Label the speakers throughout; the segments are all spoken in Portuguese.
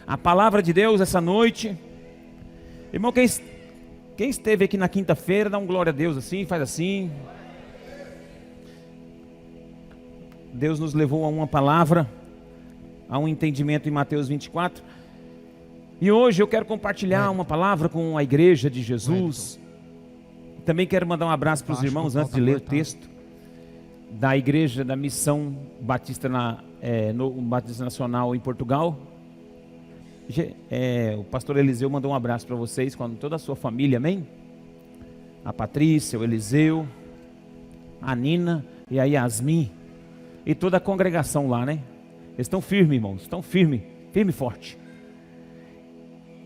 Speaker 1: a palavra de Deus essa noite. Irmão, quem esteve aqui na quinta-feira, dá um glória a Deus assim, faz assim. Deus nos levou a uma palavra, a um entendimento em Mateus 24. E hoje eu quero compartilhar uma palavra com a igreja de Jesus. Também quero mandar um abraço para os irmãos antes de ler o texto da igreja da Missão Batista no Batista Nacional em Portugal. O pastor Eliseu mandou um abraço para vocês, com toda a sua família, amém? A Patrícia, o Eliseu, a Nina e a Yasmin e toda a congregação lá, né? Eles estão firmes, irmãos, estão firme e forte.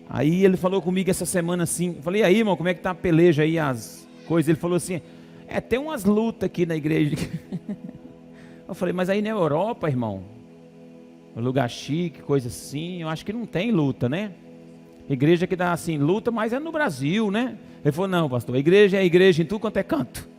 Speaker 1: Aí ele falou comigo essa semana assim, eu falei, e aí, irmão, como é que tá a peleja aí, as coisas? Ele falou assim, tem umas lutas aqui na igreja. Eu falei, mas aí na Europa, irmão, lugar chique, coisa assim, eu acho que não tem luta, né? Igreja que dá assim, luta, mas é no Brasil, né? Ele falou, não, pastor, a igreja é igreja em tudo quanto é canto.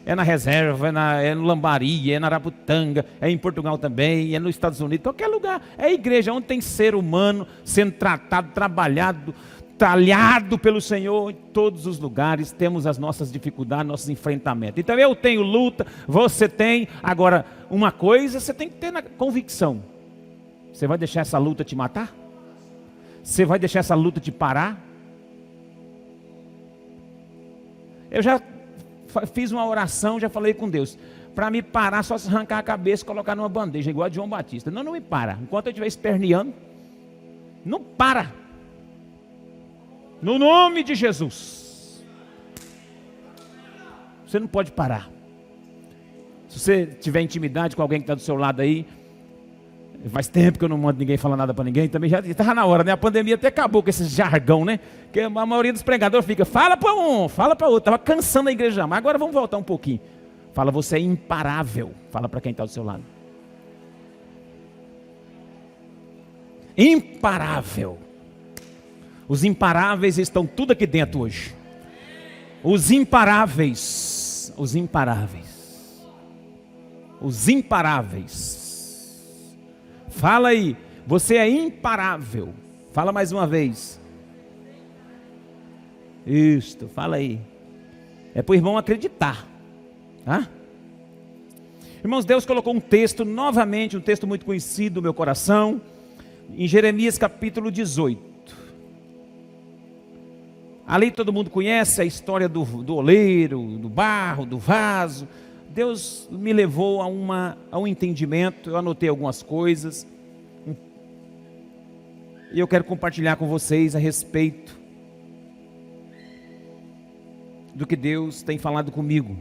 Speaker 1: É na reserva, é no Lambari, é na Araputanga, é em Portugal também, é nos Estados Unidos, qualquer lugar. É igreja onde tem ser humano sendo tratado, trabalhado, talhado pelo Senhor. Em todos os lugares temos as nossas dificuldades, nossos enfrentamentos. Então eu tenho luta, você tem. Agora, uma coisa você tem que ter na convicção. Você vai deixar essa luta te matar? Você vai deixar essa luta te parar? Eu já fiz uma oração, já falei com Deus, para me parar, só se arrancar a cabeça e colocar numa bandeja, igual a de João Batista. Não me para, enquanto eu estiver esperneando, não para, no nome de Jesus. Você não pode parar. Se você tiver intimidade com alguém que está do seu lado aí, faz tempo que eu não mando ninguém falar nada para ninguém, também já estava na hora, né? A pandemia até acabou com esse jargão, né? Que a maioria dos pregadores fica, fala para um, fala para outro. Estava cansando a igreja, mas agora vamos voltar um pouquinho. Fala, você é imparável. Fala para quem está do seu lado. Imparável. Os imparáveis estão tudo aqui dentro hoje. Os imparáveis. Os imparáveis. Os imparáveis. Fala aí, você é imparável. Fala mais uma vez. Isto, fala aí. É para o irmão acreditar, tá? Irmãos, Deus colocou um texto novamente, um texto muito conhecido no meu coração, em Jeremias capítulo 18. Ali todo mundo conhece a história do oleiro, do barro, do vaso. Deus me levou a um entendimento, eu anotei algumas coisas, e eu quero compartilhar com vocês a respeito do que Deus tem falado comigo.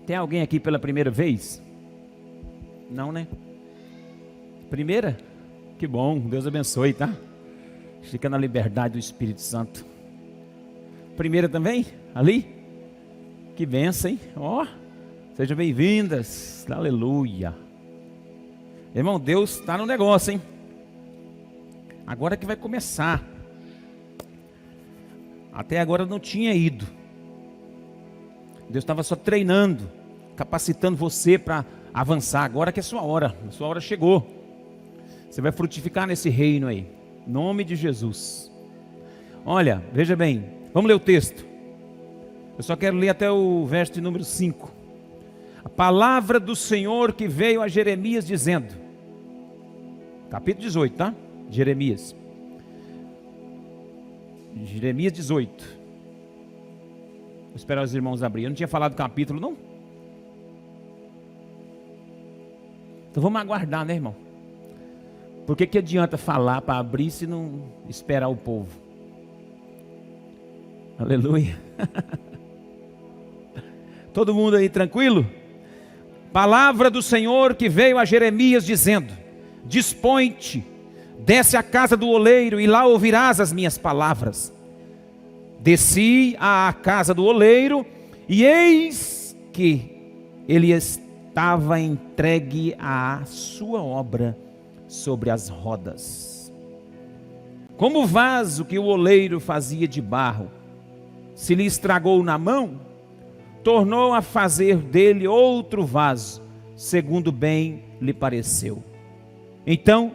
Speaker 1: Tem alguém aqui pela primeira vez? Não, né? Primeira? Que bom, Deus abençoe, tá? Fica na liberdade do Espírito Santo. Primeira também? Ali? Que bênção, hein? Ó, sejam bem-vindas. Aleluia. Irmão, Deus está no negócio, hein? Agora que vai começar. Até agora não tinha ido. Deus estava só treinando, capacitando você para avançar. Agora que é sua hora chegou. Você vai frutificar nesse reino aí, em nome de Jesus. Olha, veja bem, vamos ler o texto. Eu só quero ler até o verso de número 5. A palavra do Senhor que veio a Jeremias dizendo, capítulo 18, tá? Jeremias 18. Vou esperar os irmãos abrir. Eu não tinha falado do capítulo, não? Então vamos aguardar, né, irmão? Por que adianta falar para abrir se não esperar o povo? Aleluia. Todo mundo aí tranquilo? Palavra do Senhor que veio a Jeremias dizendo, dispõe-te, desce à casa do oleiro e lá ouvirás as minhas palavras. Desci à casa do oleiro e eis que ele estava entregue à sua obra sobre as rodas. Como o vaso que o oleiro fazia de barro se lhe estragou na mão, tornou a fazer dele outro vaso, segundo bem lhe pareceu. Então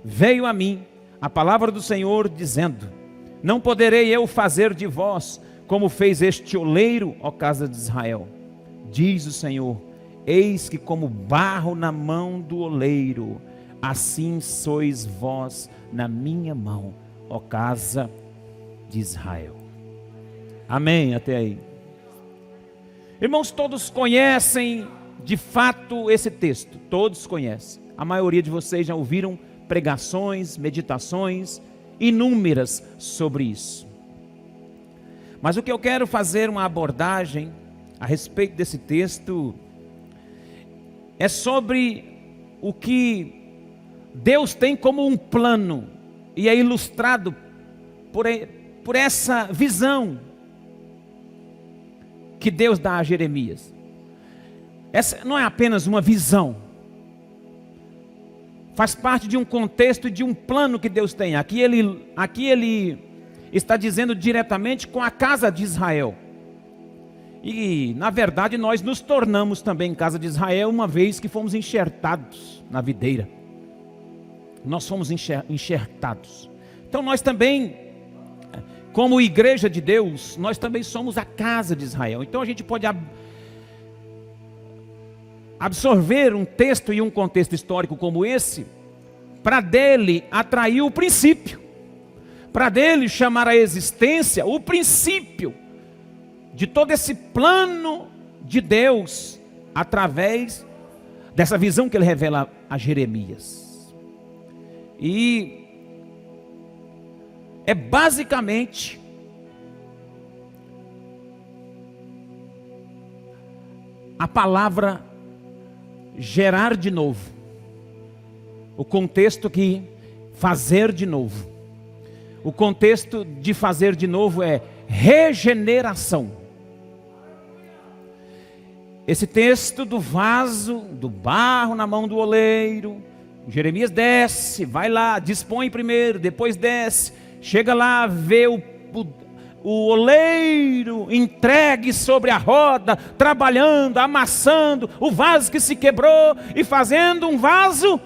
Speaker 1: veio a mim a palavra do Senhor, dizendo: não poderei eu fazer de vós como fez este oleiro, ó casa de Israel? Diz o Senhor: eis que como barro na mão do oleiro, assim sois vós na minha mão, ó casa de Israel. Amém, até aí. Irmãos, todos conhecem de fato esse texto, todos conhecem. A maioria de vocês já ouviram pregações, meditações inúmeras sobre isso. Mas o que eu quero fazer uma abordagem a respeito desse texto é sobre o que Deus tem como um plano, e é ilustrado por essa visão que Deus dá a Jeremias. Essa não é apenas uma visão, faz parte de um contexto e de um plano que Deus tem. Aqui ele está dizendo diretamente com a casa de Israel. E na verdade nós nos tornamos também casa de Israel, uma vez que fomos enxertados na videira. Nós fomos enxertados. Então nós também, como igreja de Deus, nós também somos a casa de Israel. Então a gente pode absorver um texto e um contexto histórico como esse, para dele atrair o princípio, para dele chamar à existência o princípio de todo esse plano de Deus, através dessa visão que ele revela a Jeremias. E é basicamente a palavra gerar de novo. O contexto que fazer de novo. O contexto de fazer de novo é regeneração. Esse texto do vaso, do barro na mão do oleiro, Jeremias desce, vai lá, dispõe primeiro, depois desce, chega lá, vê o oleiro entregue sobre a roda, trabalhando, amassando o vaso que se quebrou e fazendo um vaso.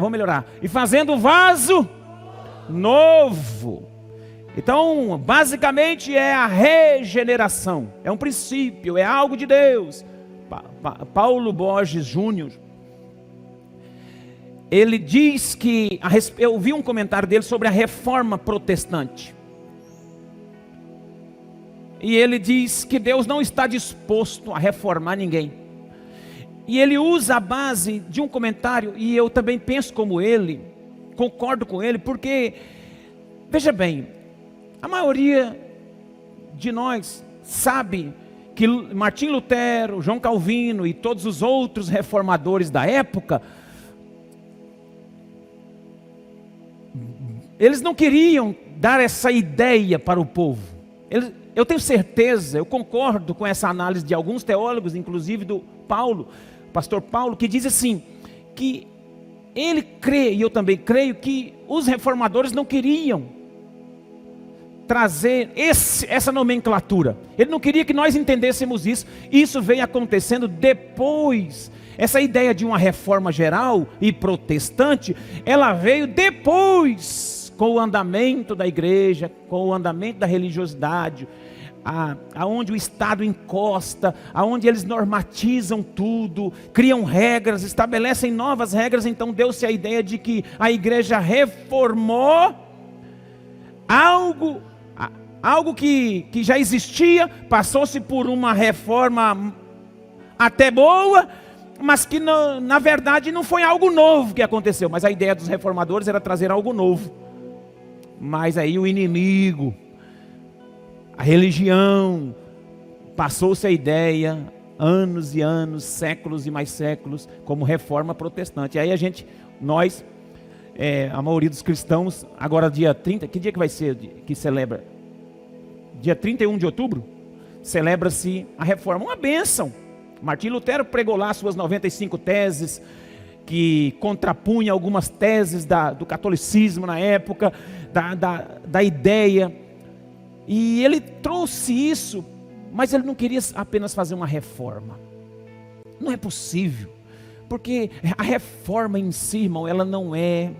Speaker 1: Vou melhorar. E fazendo um vaso novo. Então, basicamente é a regeneração. É um princípio, é algo de Deus. Paulo Borges Júnior, ele diz que, eu vi um comentário dele sobre a reforma protestante. E ele diz que Deus não está disposto a reformar ninguém. E ele usa a base de um comentário, e eu também penso como ele, concordo com ele, porque, veja bem, a maioria de nós sabe que Martim Lutero, João Calvino e todos os outros reformadores da época, eles não queriam dar essa ideia para o povo. Eu tenho certeza, eu concordo com essa análise de alguns teólogos, inclusive do pastor Paulo, que diz assim, que ele crê, e eu também creio, que os reformadores não queriam trazer essa nomenclatura. Ele não queria que nós entendêssemos isso. Isso veio acontecendo depois. Essa ideia de uma reforma geral e protestante, ela veio depois, com o andamento da igreja, com o andamento da religiosidade, aonde o Estado encosta, aonde eles normatizam tudo, criam regras, estabelecem novas regras. Então deu-se a ideia de que a igreja reformou algo que já existia, passou-se por uma reforma até boa, mas que na verdade não foi algo novo que aconteceu. Mas a ideia dos reformadores era trazer algo novo. Mas aí o inimigo, a religião, passou-se a ideia, anos e anos, séculos e mais séculos, como reforma protestante. E aí a maioria dos cristãos, agora dia 30, que dia que vai ser que celebra? Dia 31 de outubro, celebra-se a reforma, uma bênção. Martim Lutero pregou lá suas 95 teses, que contrapunha algumas teses do catolicismo na época, da ideia. E ele trouxe isso, mas ele não queria apenas fazer uma reforma. Não é possível, porque a reforma em si, irmão, ela não é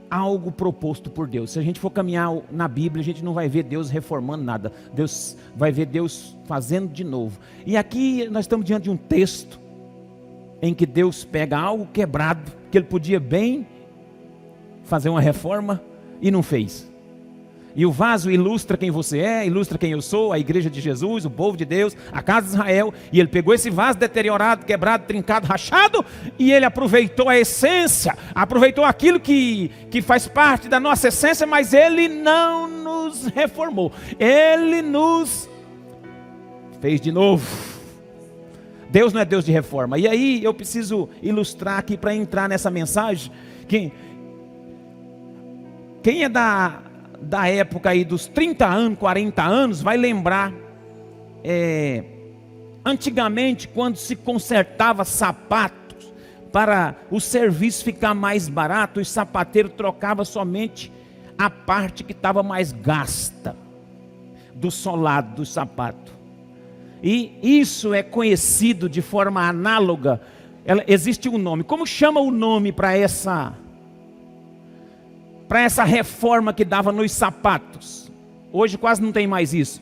Speaker 1: algo proposto por Deus. Se a gente for caminhar na Bíblia, a gente não vai ver Deus reformando nada. Deus vai ver Deus fazendo de novo. E aqui nós estamos diante de um texto em que Deus pega algo quebrado, que ele podia bem fazer uma reforma e não fez. E o vaso ilustra quem você é, ilustra quem eu sou, a igreja de Jesus, o povo de Deus, a casa de Israel. E ele pegou esse vaso deteriorado, quebrado, trincado, rachado, e ele aproveitou a essência, aproveitou aquilo que faz parte da nossa essência, mas ele não nos reformou, ele nos fez de novo. Deus não é Deus de reforma. E aí eu preciso ilustrar aqui para entrar nessa mensagem. Quem é da época aí dos 30 anos, 40 anos, vai lembrar, antigamente, quando se consertava sapatos, para o serviço ficar mais barato, os sapateiros trocavam somente a parte que estava mais gasta, do solado do sapato. E isso é conhecido de forma análoga, existe um nome. Como chama o nome para essa reforma que dava nos sapatos? Hoje quase não tem mais isso.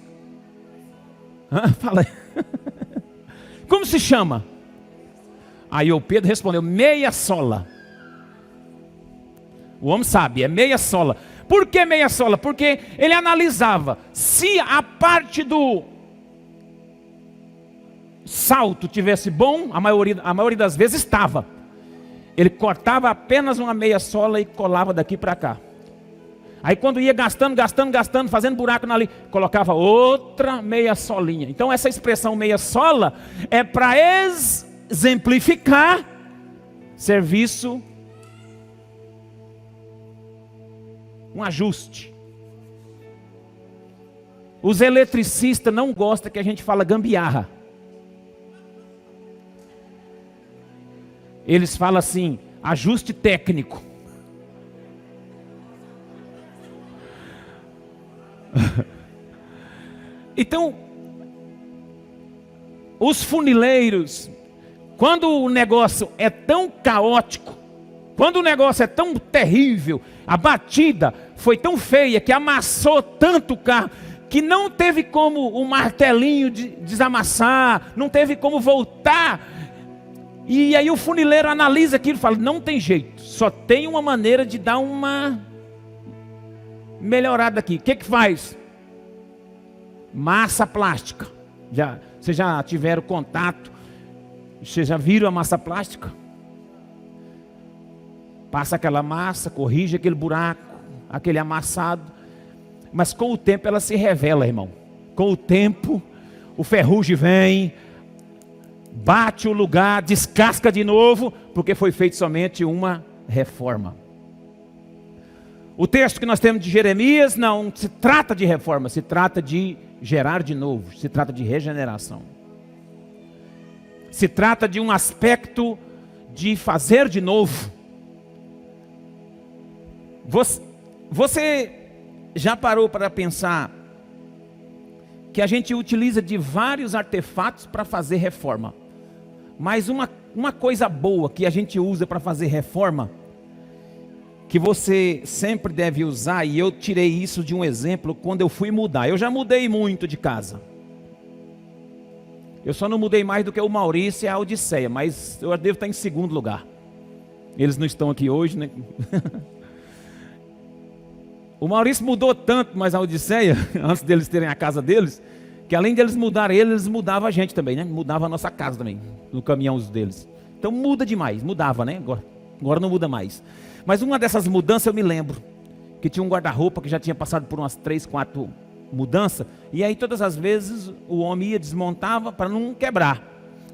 Speaker 1: Fala aí. Como se chama? Aí o Pedro respondeu: meia sola. O homem sabe, é meia sola. Por que meia sola? Porque ele analisava se a parte do salto tivesse bom, a maioria das vezes estava. Ele cortava apenas uma meia sola e colava daqui para cá. Aí quando ia gastando, fazendo buraco na linha, colocava outra meia solinha. Então essa expressão meia sola é para exemplificar serviço, um ajuste. Os eletricistas não gostam que a gente fala gambiarra. Eles falam assim, ajuste técnico. Então, os funileiros, quando o negócio é tão caótico, quando o negócio é tão terrível, a batida foi tão feia que amassou tanto o carro, que não teve como o martelinho desamassar, não teve como voltar. E aí o funileiro analisa aquilo e fala: não tem jeito, só tem uma maneira de dar uma melhorada aqui. O que faz? Massa plástica. Vocês já tiveram contato? Vocês já viram a massa plástica? Passa aquela massa, corrige aquele buraco, aquele amassado. Mas com o tempo ela se revela, irmão. Com o tempo, o ferrugem vem, bate o lugar, descasca de novo, porque foi feita somente uma reforma. O texto que nós temos de Jeremias não se trata de reforma, se trata de gerar de novo, se trata de regeneração. Se trata de um aspecto de fazer de novo. Você já parou para pensar que a gente utiliza de vários artefatos para fazer reforma? Mas uma coisa boa que a gente usa para fazer reforma, que você sempre deve usar, e eu tirei isso de um exemplo quando eu fui mudar. Eu já mudei muito de casa. Eu só não mudei mais do que o Maurício e a Odisseia, mas eu devo estar em segundo lugar. Eles não estão aqui hoje, né? O Maurício mudou tanto, mas a Odisseia, antes deles terem a casa deles, que além deles mudarem eles mudavam a gente também, né? Mudava a nossa casa também, no caminhão deles. Então muda demais, mudava, né? Agora não muda mais. Mas uma dessas mudanças eu me lembro, que tinha um guarda-roupa que já tinha passado por umas 3, 4 mudanças, e aí todas as vezes o homem ia, desmontava para não quebrar,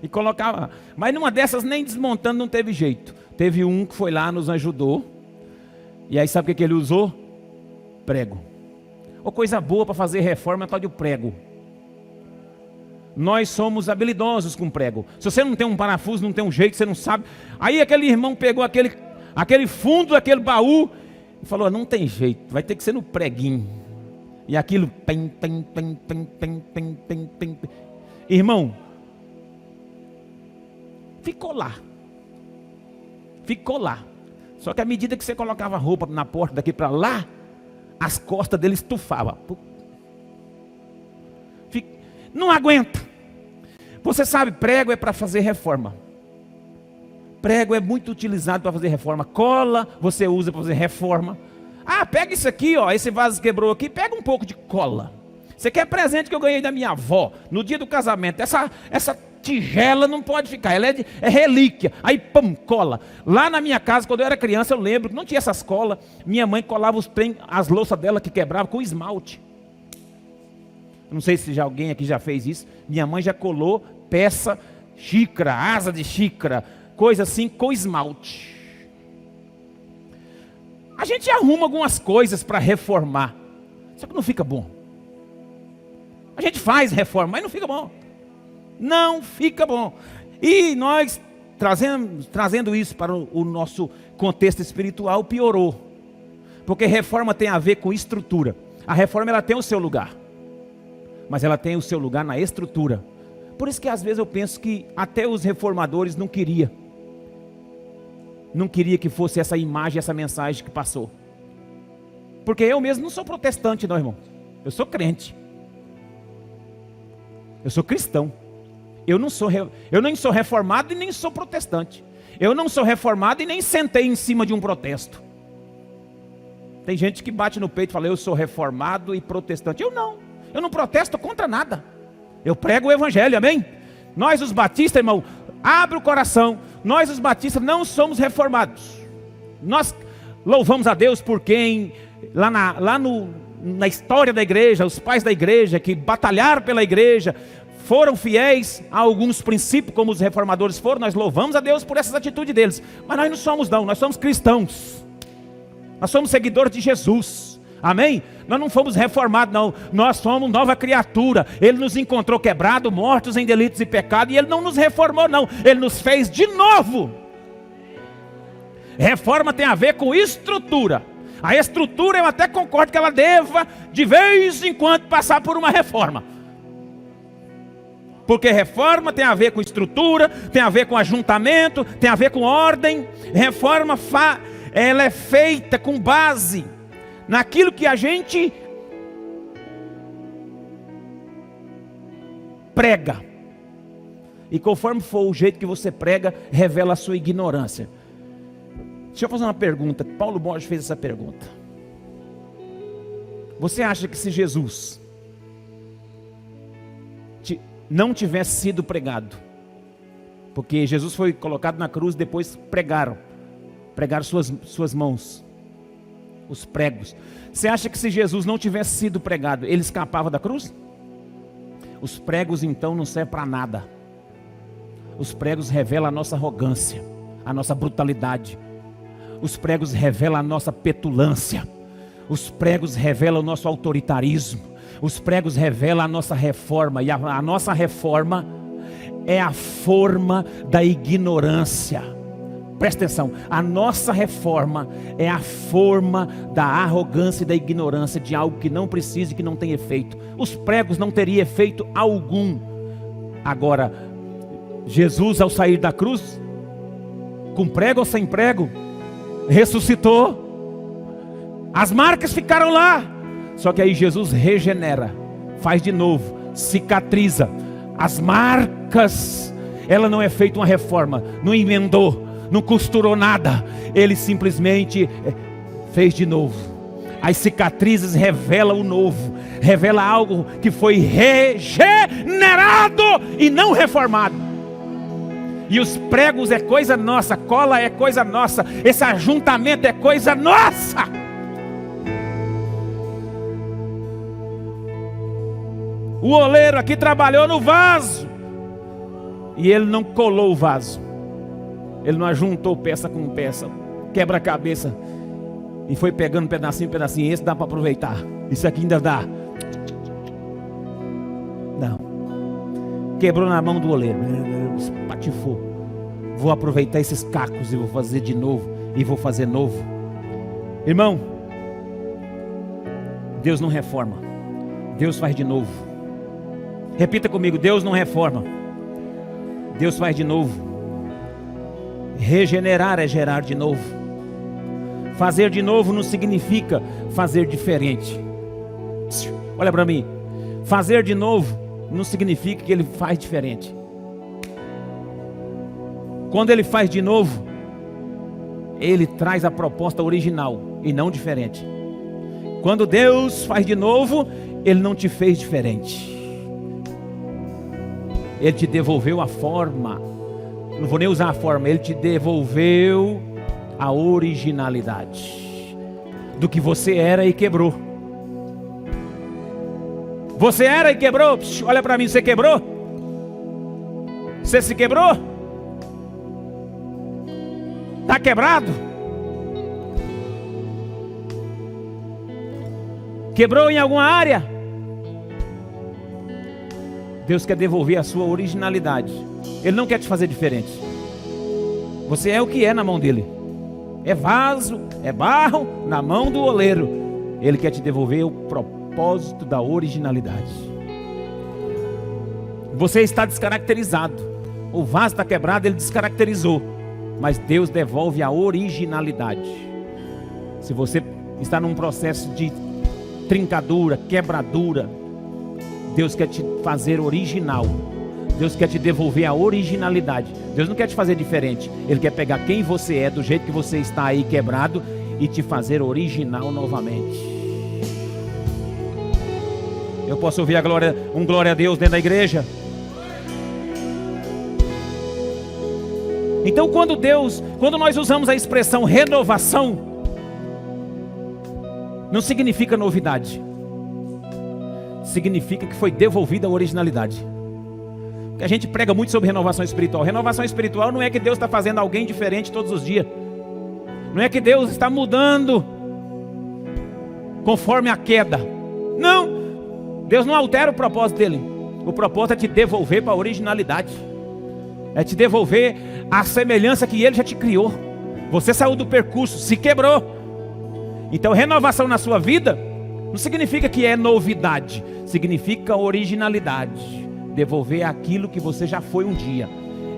Speaker 1: e colocava, mas numa dessas nem desmontando não teve jeito. Teve um que foi lá, nos ajudou, e aí sabe o que ele usou? Prego. Ou coisa boa para fazer reforma é tal de prego. Nós somos habilidosos com prego. Se você não tem um parafuso, não tem um jeito, você não sabe. Aí aquele irmão pegou aquele fundo daquele baú e falou: não tem jeito, vai ter que ser no preguinho. E aquilo, pem, pem, pem, pem, pem, pem, pem, pem. Irmão, ficou lá. Ficou lá. Só que à medida que você colocava a roupa na porta daqui para lá, as costas dele estufavam. Não aguenta. Você sabe, prego é para fazer reforma. Prego é muito utilizado para fazer reforma. Cola você usa para fazer reforma. Ah, pega isso aqui, ó, esse vaso quebrou aqui, pega um pouco de cola. Você quer presente que eu ganhei da minha avó no dia do casamento? Essa tigela não pode ficar, ela é relíquia. Aí, pum, cola. Lá na minha casa, quando eu era criança, eu lembro que não tinha essas colas. Minha mãe colava as louças dela que quebrava com esmalte. Não sei se alguém aqui já fez isso. Minha mãe já colou peça, xícara, asa de xícara, coisa assim com esmalte. A gente arruma algumas coisas para reformar, só que não fica bom. A gente faz reforma, mas não fica bom. Não fica bom. E nós, trazendo isso para o nosso contexto espiritual, piorou. Porque reforma tem a ver com estrutura. A reforma ela tem o seu lugar, mas ela tem o seu lugar na estrutura. Por isso que às vezes eu penso que até os reformadores não queria que fosse essa imagem, essa mensagem que passou. Porque eu mesmo não sou protestante não, irmão. Eu sou crente. Eu sou cristão. Eu nem sou reformado e nem sou protestante. Eu não sou reformado e nem sentei em cima de um protesto. Tem gente que bate no peito e fala: eu sou reformado e protestante. Eu não protesto contra nada. Eu prego o evangelho, amém? Nós os batistas, irmão, abre o coração. Nós os batistas não somos reformados. Nós louvamos a Deus por quem, na história da igreja, os pais da igreja que batalharam pela igreja, foram fiéis a alguns princípios como os reformadores foram. Nós louvamos a Deus por essas atitudes deles. Mas nós não somos não, nós somos cristãos. Nós somos seguidores de Jesus. Amém? Nós não fomos reformados não, nós somos nova criatura. Ele nos encontrou quebrado, mortos em delitos e pecados, e Ele não nos reformou não, Ele nos fez de novo. Reforma tem a ver com estrutura. A estrutura eu até concordo que ela deva de vez em quando passar por uma reforma. Porque reforma tem a ver com estrutura, tem a ver com ajuntamento, tem a ver com ordem. Reforma ela é feita com base naquilo que a gente prega. E conforme for o jeito que você prega, revela a sua ignorância. Deixa eu fazer uma pergunta. Paulo Borges fez essa pergunta. Você acha que se Jesus não tivesse sido pregado, porque Jesus foi colocado na cruz, depois pregaram suas mãos, os pregos. Você acha que se Jesus não tivesse sido pregado, ele escapava da cruz? Os pregos então não servem para nada. Os pregos revelam a nossa arrogância, a nossa brutalidade. Os pregos revelam a nossa petulância. Os pregos revelam o nosso autoritarismo. Os pregos revelam a nossa reforma. E a nossa reforma é a forma da ignorância. Presta atenção, a nossa reforma é a forma da arrogância e da ignorância de algo que não precisa e que não tem efeito. Os pregos não teriam efeito algum. Agora, Jesus ao sair da cruz, com prego ou sem prego, ressuscitou. As marcas ficaram lá. Só que aí Jesus regenera, faz de novo, cicatriza. As marcas, ela não é feita uma reforma, não emendou, não costurou nada. Ele simplesmente fez de novo. As cicatrizes revelam o novo, revela algo que foi regenerado e não reformado. E os pregos é coisa nossa, cola é coisa nossa, esse ajuntamento é coisa nossa. O oleiro aqui trabalhou no vaso e ele não colou o vaso, ele não ajuntou peça com peça, quebra-cabeça, e foi pegando pedacinho, pedacinho. Esse dá para aproveitar, isso aqui ainda dá. Não. quebrou na mão do oleiro, patifou. Vou aproveitar esses cacos e vou fazer de novo, e vou fazer novo. Irmão, Deus não reforma, Deus faz de novo. Repita comigo: Deus não reforma, Deus faz de novo. Regenerar é gerar de novo. Fazer de novo não significa fazer diferente. Olha para mim. Fazer de novo não significa que ele faz diferente. Quando ele faz de novo, ele traz a proposta original e não diferente. Quando Deus faz de novo, ele não te fez diferente. Ele te devolveu a forma. Não vou nem usar a forma. Ele te devolveu a originalidade do que você era e quebrou. Você era e quebrou. Olha para mim, você quebrou? Você se quebrou? Está quebrado? Quebrou em alguma área? Deus quer devolver a sua originalidade. Ele não quer te fazer diferente. Você é o que é na mão dele. É vaso, é barro na mão do oleiro. Ele quer te devolver o propósito da originalidade. Você está descaracterizado. O vaso está quebrado, ele descaracterizou. Mas Deus devolve a originalidade. Se você está num processo de trincadura, quebradura, Deus quer te fazer original. Deus quer te devolver a originalidade. Deus não quer te fazer diferente. Ele quer pegar quem você é, do jeito que você está aí quebrado, e te fazer original novamente. Eu posso ouvir um glória a Deus dentro da igreja? Então quando nós usamos a expressão renovação, não significa novidade. Significa que foi devolvida a originalidade. Porque a gente prega muito sobre renovação espiritual. Renovação espiritual não é que Deus está fazendo alguém diferente todos os dias. Não é que Deus está mudando conforme a queda. Não. Deus não altera o propósito dele. O propósito é te devolver para a originalidade. É te devolver a semelhança que ele já te criou. Você saiu do percurso, se quebrou. Então renovação na sua vida não significa que é novidade. Significa originalidade. Devolver aquilo que você já foi um dia.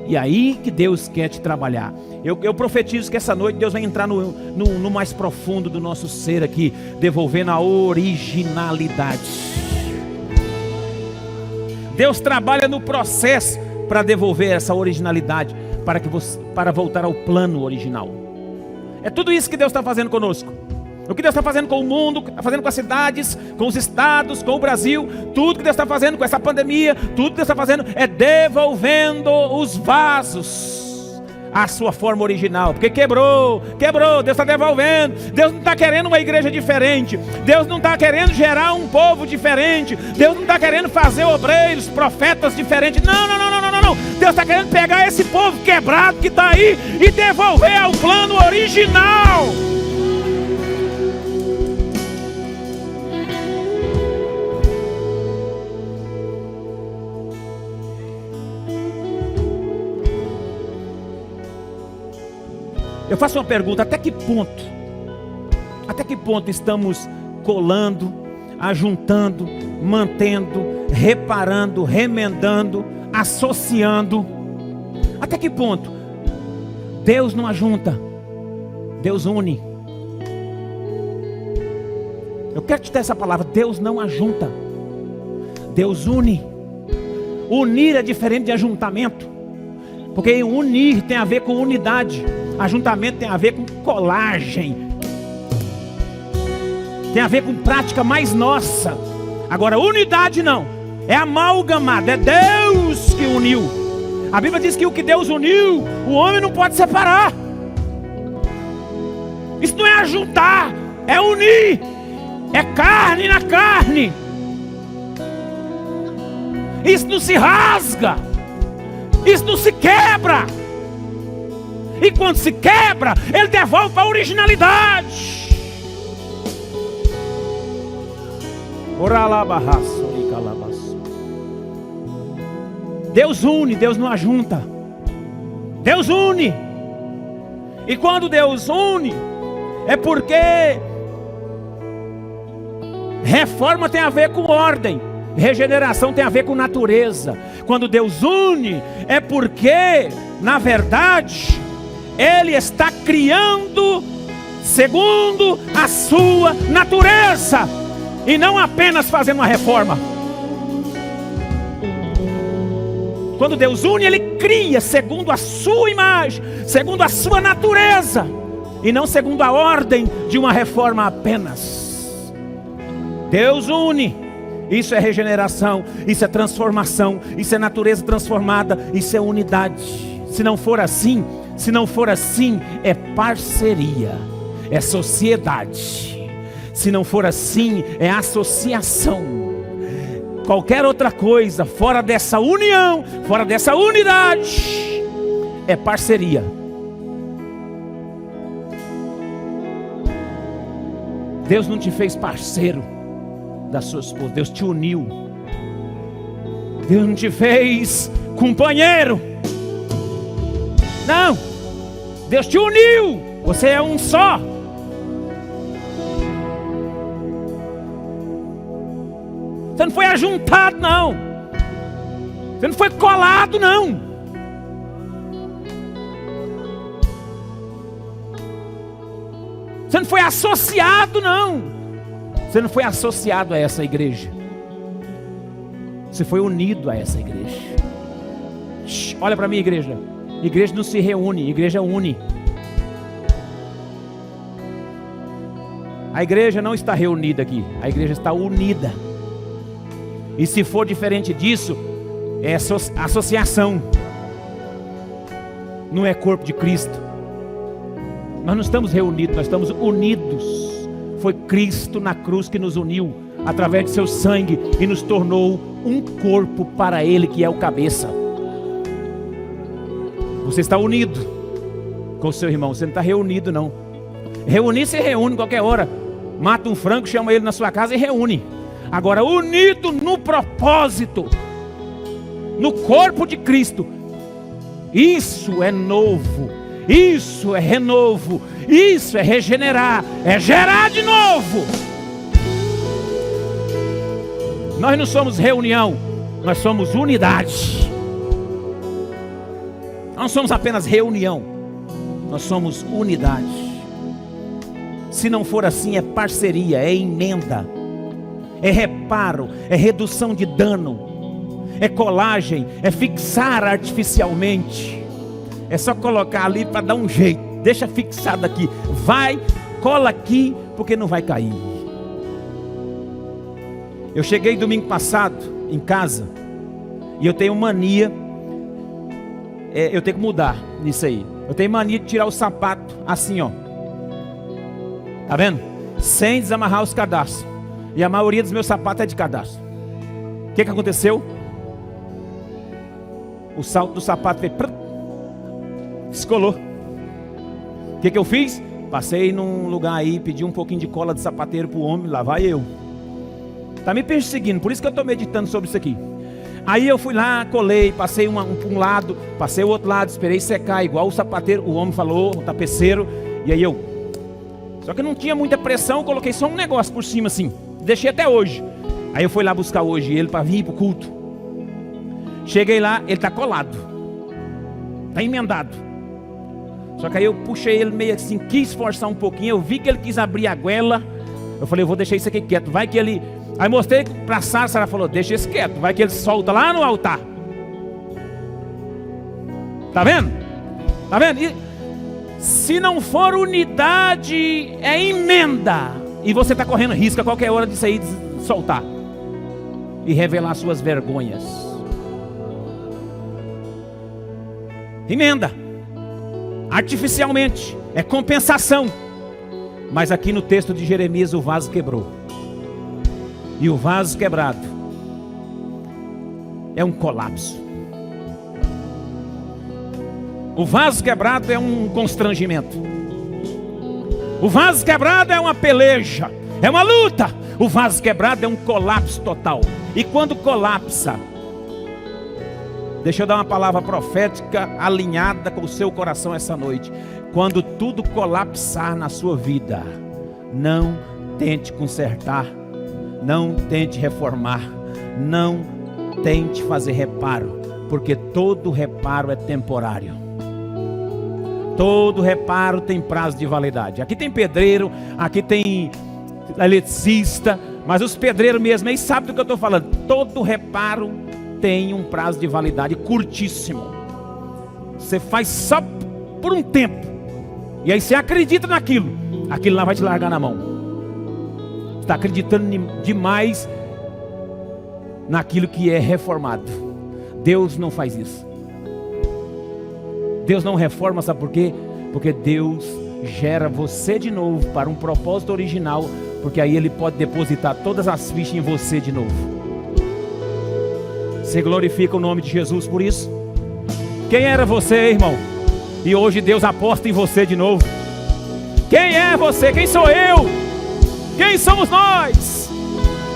Speaker 1: E aí que Deus quer te trabalhar. Eu profetizo que essa noite Deus vai entrar no mais profundo do nosso ser aqui, devolvendo a originalidade. Deus trabalha no processo para devolver essa originalidade, para voltar ao plano original. É tudo isso que Deus está fazendo conosco. O que Deus está fazendo com o mundo, está fazendo com as cidades, com os estados, com o Brasil. Tudo que Deus está fazendo com essa pandemia, tudo que Deus está fazendo é devolvendo os vasos à sua forma original. Porque quebrou, Deus está devolvendo. Deus não está querendo uma igreja diferente. Deus não está querendo gerar um povo diferente. Deus não está querendo fazer obreiros, profetas diferentes. Não. Deus está querendo pegar esse povo quebrado que está aí e devolver ao plano original. Eu faço uma pergunta: até que ponto estamos colando, ajuntando, mantendo, reparando, remendando, associando? Até que ponto? Deus não ajunta, Deus une. Eu quero te dar essa palavra: Deus não ajunta, Deus une. Unir é diferente de ajuntamento, porque unir tem a ver com unidade. Ajuntamento tem a ver com colagem, tem a ver com prática mais nossa. Agora unidade não, é amalgamado, é Deus que uniu. A Bíblia diz que o que Deus uniu, o homem não pode separar. Isso não é ajuntar, é unir. É carne na carne. Isso não se rasga, isso não se quebra. E quando se quebra, ele devolve para a originalidade. Deus une, Deus não ajunta. Deus une. E quando Deus une, é porque reforma tem a ver com ordem, regeneração tem a ver com natureza. Quando Deus une, é porque, na verdade, Ele está criando segundo a sua natureza, e não apenas fazendo uma reforma. Quando Deus une, Ele cria segundo a sua imagem, segundo a sua natureza, e não segundo a ordem de uma reforma apenas. Deus une. Isso é regeneração, isso é transformação, isso é natureza transformada, isso é unidade. Se não for assim, é parceria, é sociedade. Se não for assim, é associação. Qualquer outra coisa fora dessa união, fora dessa unidade, é parceria. Deus não te fez parceiro da sua esposa, Deus te uniu. Deus não te fez companheiro. Não, Deus te uniu. Você é um só. Você não foi ajuntado, não. Você não foi colado, não. Você não foi associado, não. Você não foi associado a essa igreja. Você foi unido a essa igreja. Olha para mim, igreja. Igreja não se reúne, igreja une. A igreja não está reunida aqui, a igreja está unida. E se for diferente disso, é associação. Não é corpo de Cristo. Nós não estamos reunidos, nós estamos unidos. Foi Cristo na cruz que nos uniu através de seu sangue e nos tornou um corpo para Ele, que é o cabeça. Você está unido com o seu irmão, você não está reunido, não. Reunir, se reúne qualquer hora. Mata um frango, chama ele na sua casa e reúne. Agora, unido no propósito, no corpo de Cristo, isso é novo, isso é renovo, isso é regenerar, é gerar de novo. Nós não somos reunião, nós somos unidade. Nós não somos apenas reunião, nós somos unidade. Se não for assim, é parceria, é emenda, é reparo, é redução de dano, é colagem, é fixar artificialmente. É só colocar ali para dar um jeito. Deixa fixado aqui. Vai, cola aqui, porque não vai cair. Eu cheguei domingo passado em casa e eu tenho mania, eu tenho que mudar nisso aí. Eu tenho mania de tirar o sapato assim, ó. Tá vendo? Sem desamarrar os cadastros. E a maioria dos meus sapatos é de cadastro. O que aconteceu? O salto do sapato fez, descolou. O que eu fiz? Passei num lugar aí, pedi um pouquinho de cola de sapateiro pro homem, lá vai eu. Tá me perseguindo, por isso que eu estou meditando sobre isso aqui. Aí eu fui lá, colei, passei um lado, passei o outro lado, esperei secar, igual o sapateiro, o homem falou, o tapeceiro. E aí eu, só que não tinha muita pressão, eu coloquei só um negócio por cima assim, deixei até hoje. Aí eu fui lá buscar hoje ele para vir pro culto. Cheguei lá, ele tá colado, tá emendado. Só que aí eu puxei ele meio assim, quis forçar um pouquinho, eu vi que ele quis abrir a goela. Eu falei, eu vou deixar isso aqui quieto, vai que ele... Aí mostrei pra Sara falou, deixa isso quieto, vai que ele solta lá no altar. Tá vendo? Tá vendo? E se não for unidade, é emenda. E você está correndo risco a qualquer hora disso aí de soltar e revelar suas vergonhas. Emenda. Artificialmente. É compensação. Mas aqui no texto de Jeremias o vaso quebrou. E o vaso quebrado é um colapso. O vaso quebrado é um constrangimento. O vaso quebrado é uma peleja, é uma luta. O vaso quebrado é um colapso total. E quando colapsa, Deixa eu dar uma palavra profética alinhada com o seu coração essa noite. Quando tudo colapsar na sua vida, não tente consertar, não tente reformar, não tente fazer reparo, porque todo reparo é temporário. Todo reparo tem prazo de validade. Aqui tem pedreiro, aqui tem eletricista, mas os pedreiros mesmo, eles sabem do que eu estou falando. Todo reparo tem um prazo de validade curtíssimo. Você faz só por um tempo, e aí você acredita naquilo, aquilo lá vai te largar na mão. Você está acreditando demais naquilo que é reformado. Deus não faz isso. Deus não reforma, sabe por quê? Porque Deus gera você de novo para um propósito original, porque aí Ele pode depositar todas as fichas em você de novo. Você glorifica o nome de Jesus por isso? Quem era você, irmão? E hoje Deus aposta em você de novo. Quem é você? Quem sou eu? Quem somos nós?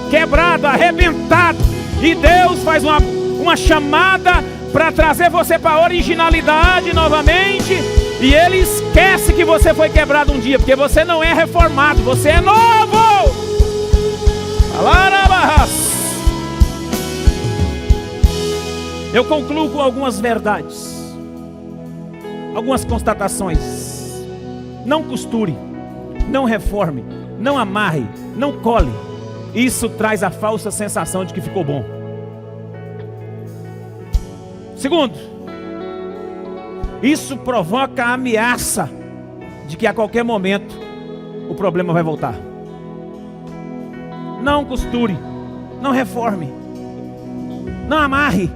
Speaker 1: Quebrado, arrebentado, e Deus faz uma chamada para trazer você para a originalidade novamente, e Ele esquece que você foi quebrado um dia, porque você não é reformado, você é novo. Eu concluo com algumas verdades, algumas constatações. Não costure, não reforme, não amarre, não cole. Isso traz a falsa sensação de que ficou bom. Segundo, isso provoca a ameaça de que a qualquer momento o problema vai voltar. Não costure, não reforme, não amarre.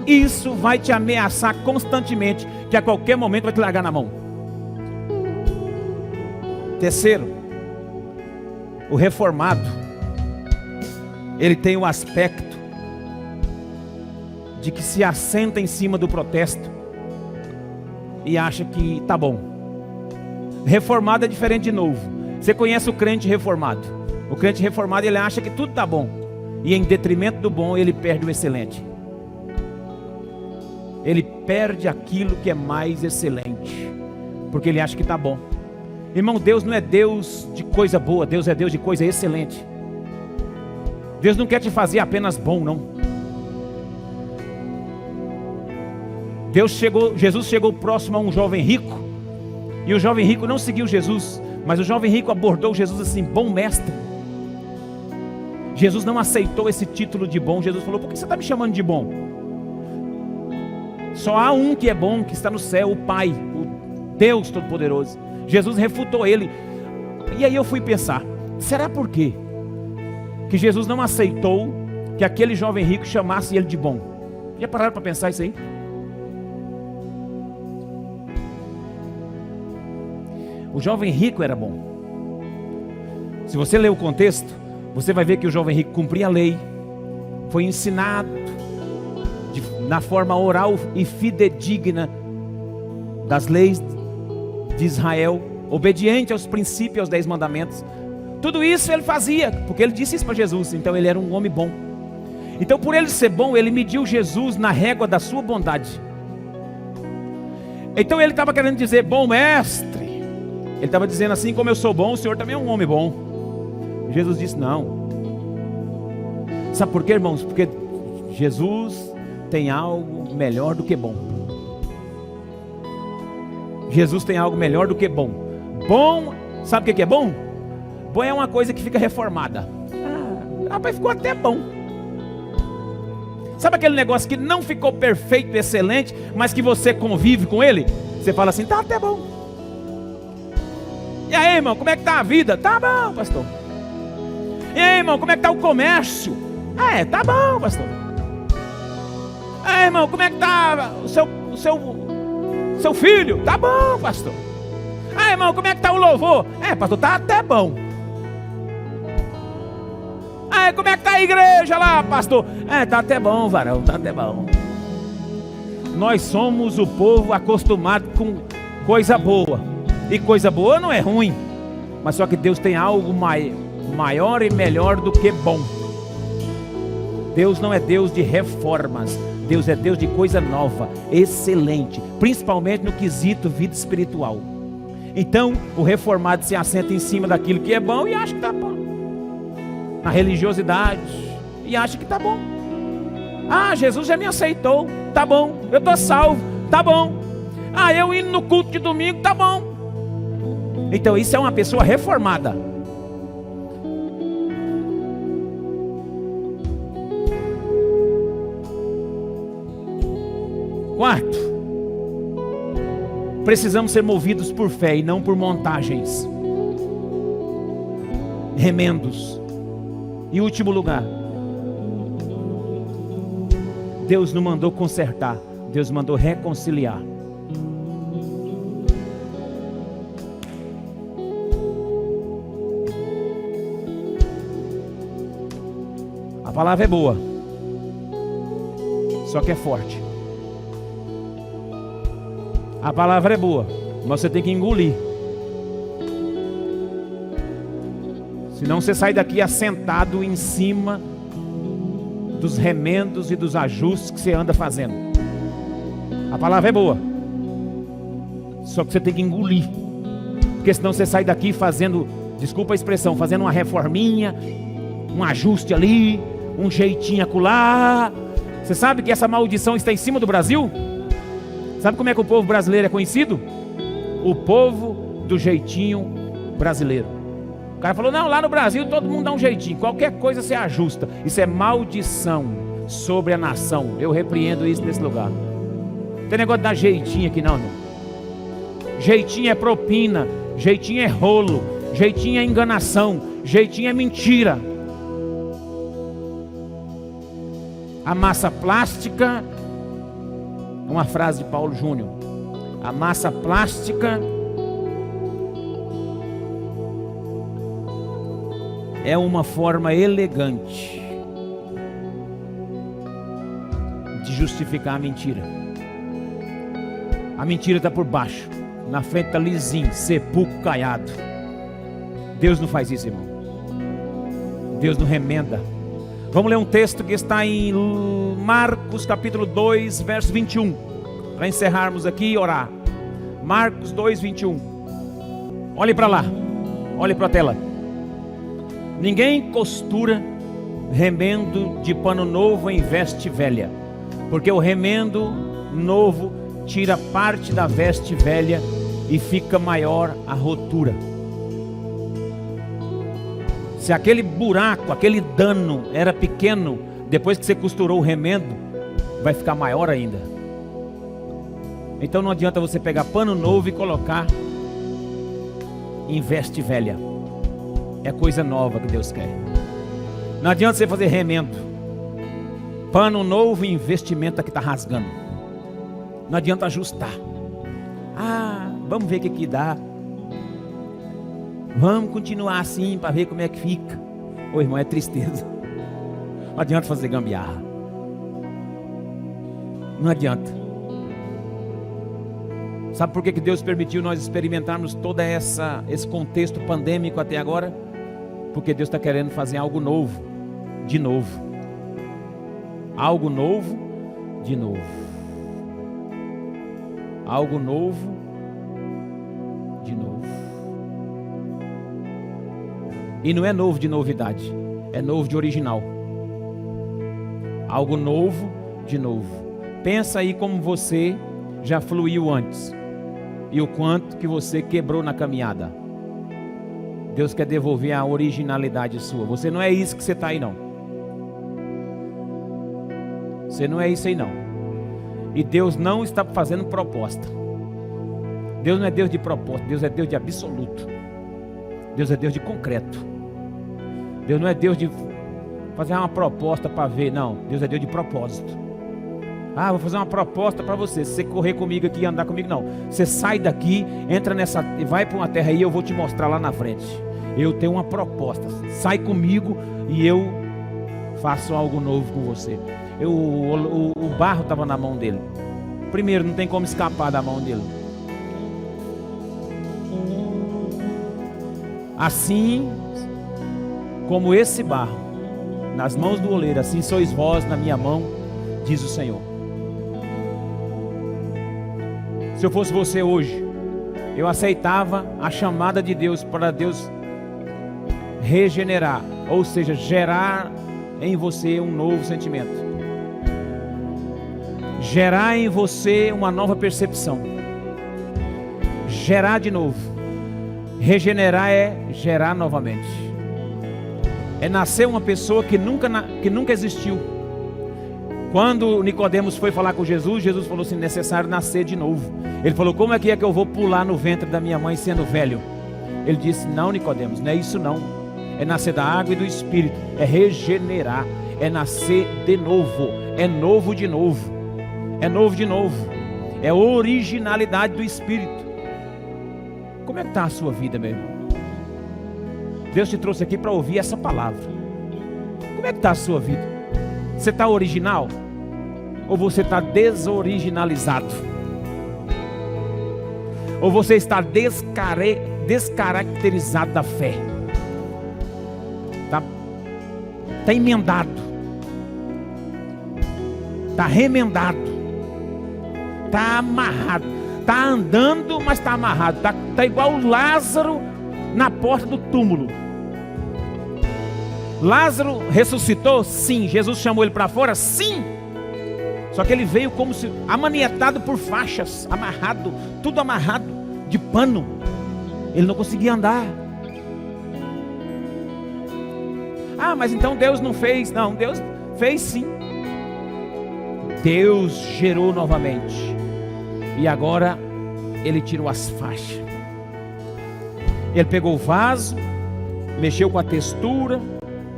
Speaker 1: Isso vai te ameaçar constantemente, que a qualquer momento vai te largar na mão. Terceiro, o reformado, ele tem o aspecto de que se assenta em cima do protesto e acha que tá bom. Reformado é diferente de novo. Você conhece o crente reformado? O crente reformado, ele acha que tudo tá bom, e em detrimento do bom ele perde o excelente. Ele perde aquilo que é mais excelente, porque ele acha que tá bom. Irmão, Deus não é Deus de coisa boa, Deus é Deus de coisa excelente. Deus não quer te fazer apenas bom, não. Jesus chegou próximo a um jovem rico, e o jovem rico não seguiu Jesus, mas o jovem rico abordou Jesus assim: bom mestre. Jesus não aceitou esse título de bom. Jesus falou: por que você está me chamando de bom? Só há um que é bom, que está no céu, o Pai, o Deus Todo-Poderoso. Jesus refutou ele. E aí eu fui pensar, será por quê que Jesus não aceitou que aquele jovem rico chamasse ele de bom? Já pararam para pensar isso aí? O jovem rico era bom. Se você ler o contexto, você vai ver que o jovem rico cumpria a lei, foi ensinado na forma oral e fidedigna das leis de Israel, obediente aos princípios, aos 10 mandamentos. Tudo isso ele fazia, porque ele disse isso para Jesus. Então ele era um homem bom. Então, por ele ser bom, ele mediu Jesus na régua da sua bondade. Então ele estava querendo dizer: bom mestre. Ele estava dizendo assim: como eu sou bom, o senhor também é um homem bom. Jesus disse: não. Sabe por quê, irmãos? Porque Jesus tem algo melhor do que bom. Jesus tem algo melhor do que bom. Bom, sabe o que é bom? Bom é uma coisa que fica reformada. Rapaz, ficou até bom. Sabe aquele negócio que não ficou perfeito, excelente, mas que você convive com ele? Você fala assim: tá até bom. E aí, irmão, como é que tá a vida? Tá bom, pastor. E aí, irmão, como é que tá o comércio? Tá bom, pastor. Irmão, como é que tá o seu filho? Tá bom, pastor. Irmão, como é que tá o louvor? Pastor, tá até bom. Como é que tá a igreja lá, pastor? Tá até bom, varão, tá até bom. Nós somos o povo acostumado com coisa boa. E coisa boa não é ruim, mas só que Deus tem algo maior e melhor do que bom. Deus não é Deus de reformas. Deus é Deus de coisa nova, excelente, principalmente no quesito vida espiritual. Então, o reformado se assenta em cima daquilo que é bom e acha que está bom. Na religiosidade, e acha que está bom. Ah, Jesus já me aceitou, tá bom. Eu estou salvo, tá bom. Ah, eu indo no culto de domingo, tá bom. Então, isso é uma pessoa reformada. Quarto, precisamos ser movidos por fé e não por montagens, remendos. E último lugar, Deus não mandou consertar, Deus mandou reconciliar. A palavra é boa, só que é forte. A palavra é boa, mas você tem que engolir. Senão você sai daqui assentado em cima dos remendos e dos ajustes que você anda fazendo. A palavra é boa, só que você tem que engolir. Porque senão você sai daqui fazendo, desculpa a expressão, fazendo uma reforminha, um ajuste ali, um jeitinho acolá. Você sabe que essa maldição está em cima do Brasil? Sabe como é que o povo brasileiro é conhecido? O povo do jeitinho brasileiro. O cara falou, não, lá no Brasil todo mundo dá um jeitinho, qualquer coisa você ajusta. Isso é maldição sobre a nação. Eu repreendo isso nesse lugar. Não tem negócio de dar jeitinho aqui não. Jeitinho é propina, jeitinho é rolo, jeitinho é enganação, jeitinho é mentira. A massa plástica, uma frase de Paulo Júnior, a massa plástica é uma forma elegante de justificar a mentira. A mentira está por baixo, na frente está lisinho, sepulcro caiado. Deus não faz isso, irmão. Deus não remenda. Vamos ler um texto que está em Marcos capítulo 2, verso 21. Para encerrarmos aqui e orar. Marcos 2, 21. Olhe para lá. Olhe para a tela. Ninguém costura remendo de pano novo em veste velha, porque o remendo novo tira parte da veste velha e fica maior a rotura. Se aquele buraco, aquele dano era pequeno, depois que você costurou o remendo, vai ficar maior ainda. Então não adianta você pegar pano novo e colocar em veste velha. É coisa nova que Deus quer. Não adianta você fazer remendo. Pano novo em vestimenta que está rasgando. Não adianta ajustar. Ah, vamos ver o que dá. Vamos continuar assim para ver como é que fica. Ô irmão, é tristeza. Não adianta fazer gambiarra. Não adianta. Sabe por que Deus permitiu nós experimentarmos todo esse contexto pandêmico até agora? Porque Deus está querendo fazer algo novo. De novo. Algo novo. De novo. Algo novo. De novo. E não é novo de novidade, é novo de original. Algo novo de novo. Pensa aí como você já fluiu antes e o quanto que você quebrou na caminhada. Deus quer devolver a originalidade sua. Você não é isso que você está aí não. Você não é isso aí não. E Deus não está fazendo proposta. Deus não é Deus de proposta, Deus é Deus de absoluto. Deus é Deus de concreto. Deus não é Deus de fazer uma proposta para ver, não. Deus é Deus de propósito. Ah, vou fazer uma proposta para você. Se você correr comigo aqui e andar comigo, não. Você sai daqui, entra nessa, vai para uma terra aí, eu vou te mostrar lá na frente. Eu tenho uma proposta. Sai comigo e eu faço algo novo com você. O barro estava na mão dele. Primeiro, não tem como escapar da mão dele. Assim como esse barro nas mãos do oleiro, assim sois vós na minha mão, diz o Senhor. Se eu fosse você hoje, eu aceitava a chamada de Deus para Deus regenerar, ou seja, gerar em você um novo sentimento, gerar em você uma nova percepção, gerar de novo. Regenerar é gerar novamente, é nascer uma pessoa que nunca existiu. Quando Nicodemos foi falar com Jesus, Jesus falou assim: necessário nascer de novo. Ele falou: como é que eu vou pular no ventre da minha mãe sendo velho? Ele disse: não, Nicodemos, não é isso não. É nascer da água e do Espírito, é regenerar, é nascer de novo, é novo de novo, é novo de novo, é originalidade do Espírito. Como é que está a sua vida, meu irmão? Deus te trouxe aqui para ouvir essa palavra. Como é que está a sua vida? Você está original? Ou você está desoriginalizado? Ou você está descaracterizado da fé? Está emendado, está remendado, está amarrado, está andando, mas está amarrado, está igual o Lázaro na porta do túmulo. Lázaro ressuscitou? Sim. Jesus chamou ele para fora? Sim. Só que ele veio como se amanietado por faixas, amarrado, tudo amarrado de pano. Ele não conseguia andar. Ah, mas então Deus não fez. Não, Deus fez sim. Deus gerou novamente. E agora ele tirou as faixas. Ele pegou o vaso, mexeu com a textura,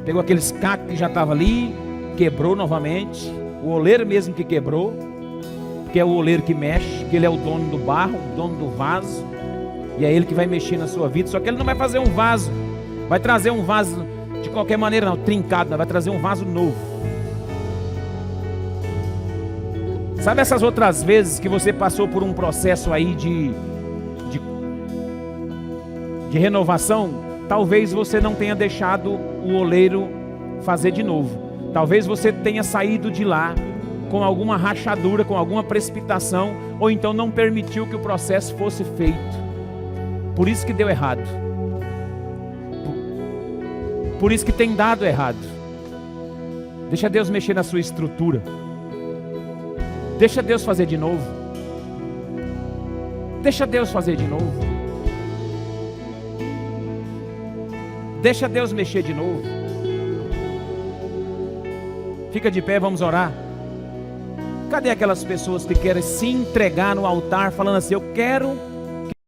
Speaker 1: pegou aqueles cacos que já estavam ali, quebrou novamente. O oleiro mesmo que quebrou, que é o oleiro que mexe, que ele é o dono do barro, o dono do vaso, e é ele que vai mexer na sua vida. Só que ele não vai fazer um vaso, vai trazer um vaso de qualquer maneira não, trincado, não, vai trazer um vaso novo. Sabe essas outras vezes que você passou por um processo aí de renovação? Talvez você não tenha deixado o oleiro fazer de novo. Talvez você tenha saído de lá com alguma rachadura, com alguma precipitação, ou então não permitiu que o processo fosse feito. Por isso que deu errado. Por isso que tem dado errado. Deixa Deus mexer na sua estrutura. Deixa Deus fazer de novo. Deixa Deus fazer de novo. Deixa Deus mexer de novo. Fica de pé, vamos orar. Cadê aquelas pessoas que querem se entregar no altar falando assim: eu quero